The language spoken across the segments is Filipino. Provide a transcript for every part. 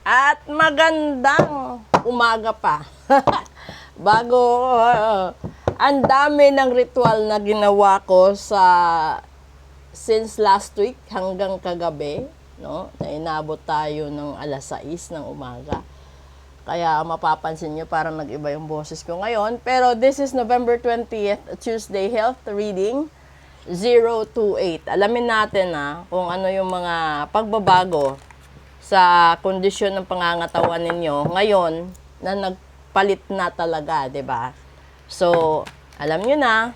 At magandang umaga pa. Bago, ang dami ng ritual na ginawa ko since last week hanggang kagabi, no? Na inabot tayo ng alas 6 ng umaga. Kaya mapapansin nyo parang nag-iba yung boses ko ngayon. Pero this is November 20th, Tuesday Health Reading 028. Alamin natin kung ano yung mga pagbabago sa kondisyon ng pangangatawan ninyo ngayon na nagpalit na talaga, 'di ba? So, alam niyo na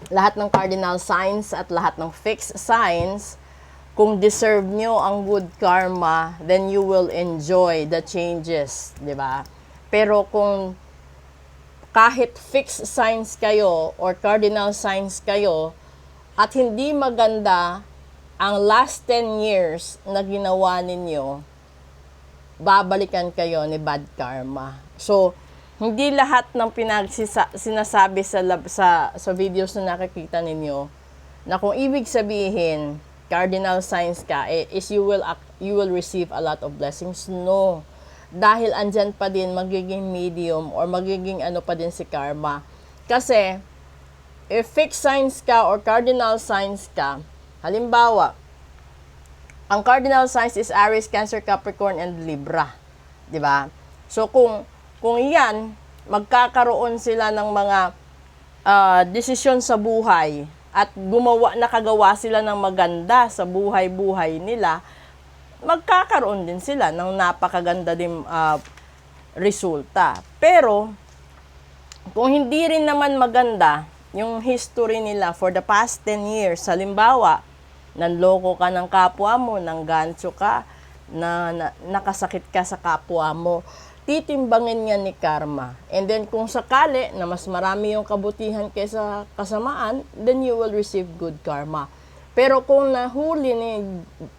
lahat ng cardinal signs at lahat ng fixed signs, kung deserve nyo ang good karma, then you will enjoy the changes, 'di ba? Pero kung kahit fixed signs kayo or cardinal signs kayo at hindi maganda ang last 10 years na ginawa ninyo, babalikan kayo ni bad karma. So, hindi lahat ng sinasabi sa videos na nakikita ninyo na kung ibig sabihin cardinal signs ka is you will receive a lot of blessings. No. Dahil andyan pa din magiging medium or magiging ano pa din si karma. Kasi if fixed signs ka or cardinal signs ka, halimbawa, ang cardinal signs is Aries, Cancer, Capricorn, and Libra. 'Di ba? So, kung yan, magkakaroon sila ng mga desisyon sa buhay at nakagawa sila ng maganda sa buhay-buhay nila, magkakaroon din sila ng napakaganda din resulta. Pero, kung hindi rin naman maganda yung history nila for the past 10 years, halimbawa, nanloko ka ng kapwa mo, nanggancho ka, nakasakit ka sa kapwa mo, titimbangin yan ni karma. And then kung sakali na mas marami yung kabutihan kaysa kasamaan, then you will receive good karma. Pero kung nahuli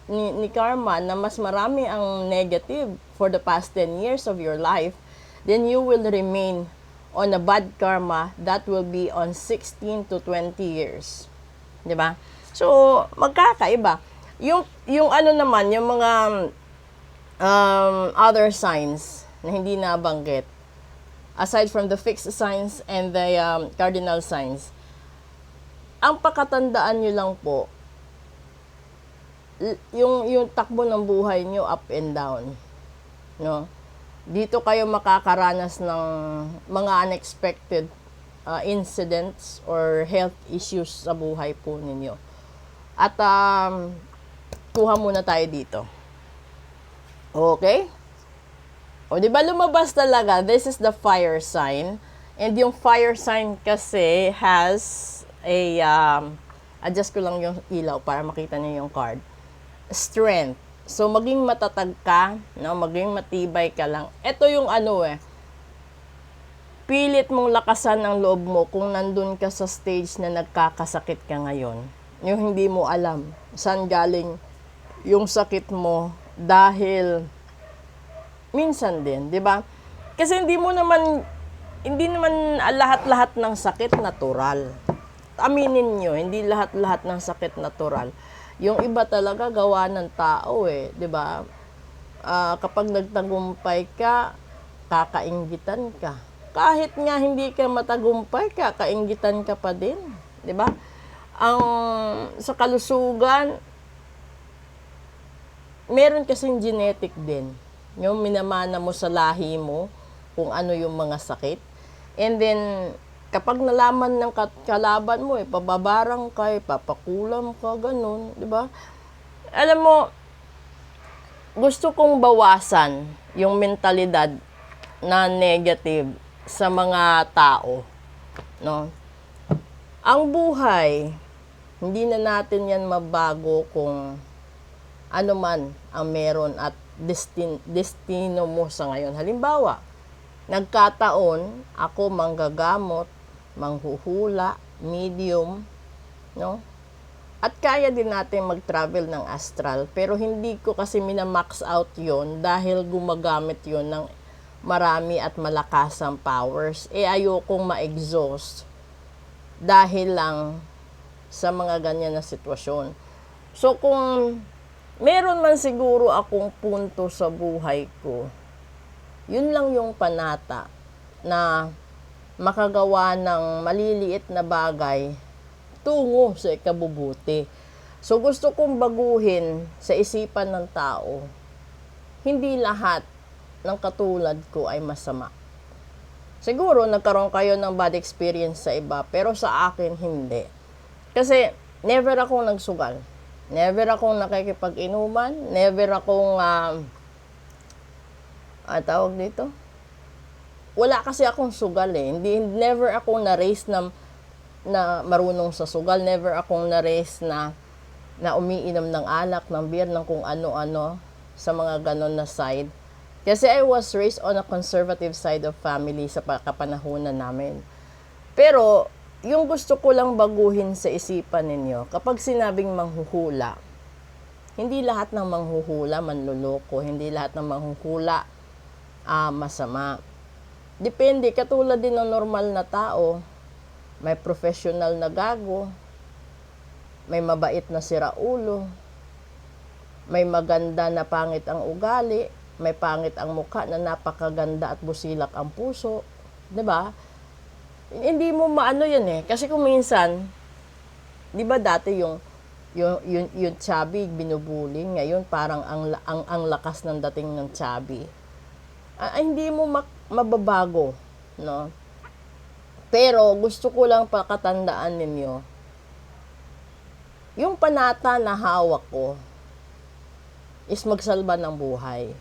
ni karma na mas marami ang negative for the past 10 years of your life, then you will remain on a bad karma that will be on 16 to 20 years. 'Di ba? So, magkakaiba. Yung ano naman, yung mga other signs na hindi nabanggit, aside from the fixed signs and the cardinal signs, ang pakatandaan nyo lang po, yung takbo ng buhay nyo up and down. No? Dito kayo makakaranas ng mga unexpected incidents or health issues sa buhay po ninyo. At kuha muna tayo dito. Okay? O, di ba lumabas talaga? This is the fire sign. And yung fire sign kasi has a, adjust ko lang yung ilaw para makita niyo yung card. Strength. So, maging matatag ka, no? Maging matibay ka lang. Ito yung pilit mong lakasan ang loob mo kung nandun ka sa stage na nagkakasakit ka ngayon. Yung hindi mo alam saan galing yung sakit mo dahil minsan din, 'di ba? Kasi hindi naman lahat-lahat ng sakit natural. Aminin niyo, hindi lahat-lahat ng sakit natural. Yung iba talaga gawa ng tao 'di ba? Kapag nagtagumpay ka, kakainggitan ka. Kahit nga hindi ka matagumpay ka, kainggitan ka pa din, 'di ba? Sa kalusugan, meron kasing genetic din. Yung minamana mo sa lahi mo kung ano yung mga sakit. And then, kapag nalaman ng kalaban mo, pababarang ka, papakulam ka, ganun, di ba? Alam mo, gusto kong bawasan yung mentalidad na negative sa mga tao, no? Ang buhay, hindi na natin yan mabago kung ano man ang meron at destino mo sa ngayon. Halimbawa, nagkataon, ako manggagamot, manghuhula, medium, no? At kaya din natin mag-travel ng astral, pero hindi ko kasi minamax out yon dahil gumagamit yon ng marami at malakasang powers. Ayokong ma-exhaust dahil lang sa mga ganyan na sitwasyon. So, kung meron man siguro akong punto sa buhay ko, yun lang yung panata na makagawa ng maliliit na bagay tungo sa ikabubuti. So gusto kong baguhin sa isipan ng tao, hindi lahat ng katulad ko ay masama. Siguro nagkaroon kayo ng bad experience sa iba, pero sa akin hindi. Kasi never akong nagsugal. Never akong nakikipag-inuman. Never akong, tawag dito? Wala kasi akong sugal eh. Never akong na-raise na marunong sa sugal. Never akong na-raise na umiinom ng alak, ng beer, ng kung ano-ano sa mga ganon na side. Kasi I was raised on a conservative side of family sa kapanahunan namin. Pero, yung gusto ko lang baguhin sa isipan ninyo, kapag sinabing manghuhula, hindi lahat ng manghuhula manloloko, hindi lahat ng manghuhula masama. Depende, katulad din ng normal na tao, may professional na gago, may mabait na siraulo, may maganda na pangit ang ugali, may pangit ang mukha na napakaganda at busilak ang puso, 'di ba? Hindi mo maano 'yan eh. Kasi kung minsan, 'di ba dati yung chubby binubuli, ngayon parang ang lakas ng dating ng chubby. Hindi mo mababago, no? Pero gusto ko lang pakatandaan ninyo, yung panata na hawak ko is magsalba ng buhay.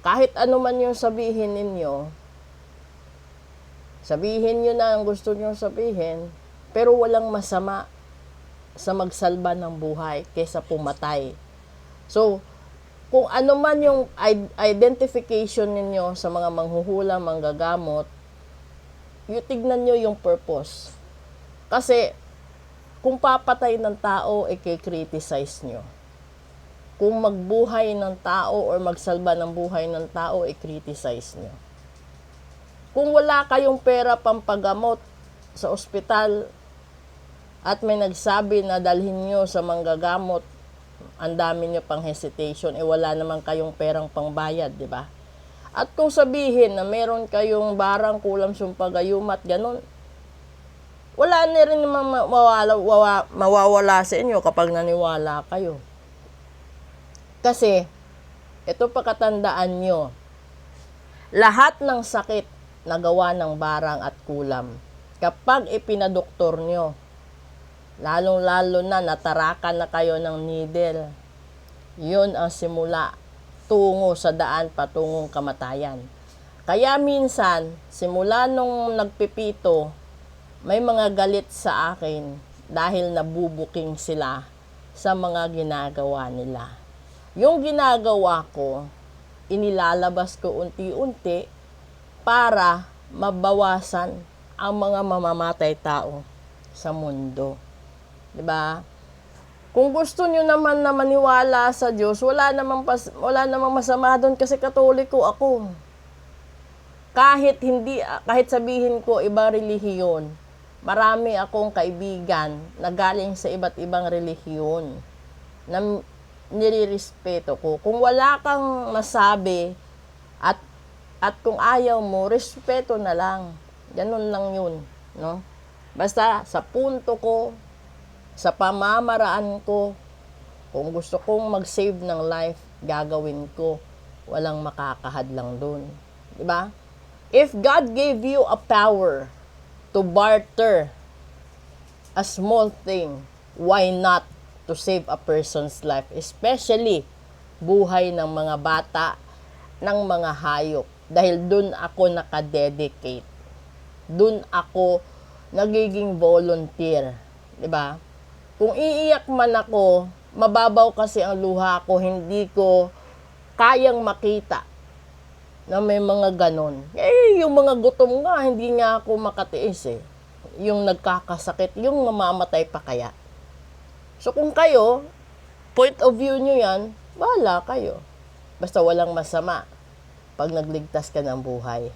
Kahit ano man yung sabihin ninyo, sabihin nyo na ang gusto nyo sabihin, pero walang masama sa magsalba ng buhay kaysa pumatay. So, kung ano man yung identification ninyo sa mga manghuhula, manggagamot, yung tignan nyo yung purpose. Kasi, kung papatay ng tao, i-criticize nyo. Kung magbuhay ng tao or magsalba ng buhay ng tao, i-criticize nyo. Kung wala kayong pera pampagamot sa ospital at may nagsabi na dalhin nyo sa manggagamot, ang dami nyo pang hesitation, wala naman kayong perang pangbayad, di ba? At kung sabihin na meron kayong barang kulam sumpagayumat, ganun, wala na rin naman mawawala sa inyo kapag naniwala kayo. Kasi, ito pakatandaan nyo, lahat ng sakit na gawa ng barang at kulam, kapag ipinadoktor nyo, lalong-lalo na natarakan na kayo ng needle, yun ang simula tungo sa daan patungong kamatayan. Kaya minsan, simula nung nagpipito, may mga galit sa akin dahil nabubuking sila sa mga ginagawa nila. Yung ginagawa ko, inilalabas ko unti-unti para mabawasan ang mga mamamatay tao sa mundo. 'Di ba? Kung gusto niyo naman na maniwala sa Diyos, wala namang masama doon kasi Katoliko ako. Kahit sabihin ko ibang relihiyon, marami akong kaibigan na galing sa iba't ibang relihiyon na nirirespeto ko. Kung wala kang masabi at kung ayaw mo, respeto na lang. Ganun lang yun, no? Basta sa punto ko, sa pamamaraan ko, kung gusto kong mag-save ng life, gagawin ko. Walang makakahadlang doon. 'Di ba? If God gave you a power to barter a small thing, why not to save a person's life, especially buhay ng mga bata, ng mga hayop. Dahil dun ako nakadedicate. Dun ako nagiging volunteer. 'Di ba? Kung iiyak man ako, mababaw kasi ang luha ko, hindi ko kayang makita na may mga ganon. Yung mga gutom nga, hindi nga ako makatiis eh. Yung nagkakasakit, yung mamamatay pa kaya. So kung kayo, point of view nyo yan, bahala kayo. Basta walang masama pag nagligtas ka ng buhay.